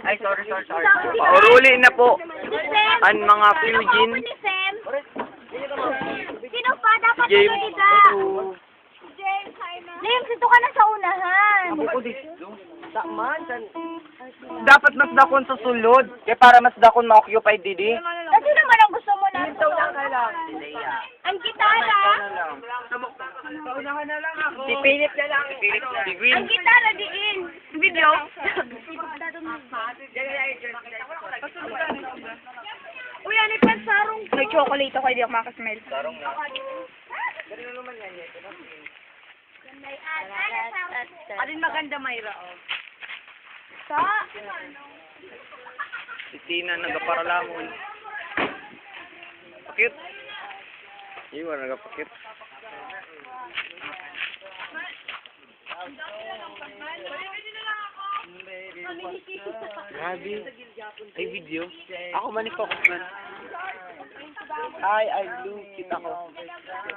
Ay, sorry. Pauruli na po ang mga Philippine. Sino pa dapat James. nalilida? James, ito ka na sa unahan. Dapat mas dakon sa sulod. Kaya para mas dakon ma-occupy didi. Kasi naman ang gusto mo na. Ang gitara. Si Philip na lang. Si Green. Ang gitara diin. Video. Uy, ano pa sarong? May chocolate ako, hindi ako makasmell. Sarong na. Alin maganda, Mayra, oh. Si Tina nagaparalamon. Pakit. Iwan nagapakit. Grabe. Ay, video. Ako man ipokos man. Ay, blue. Kita ko.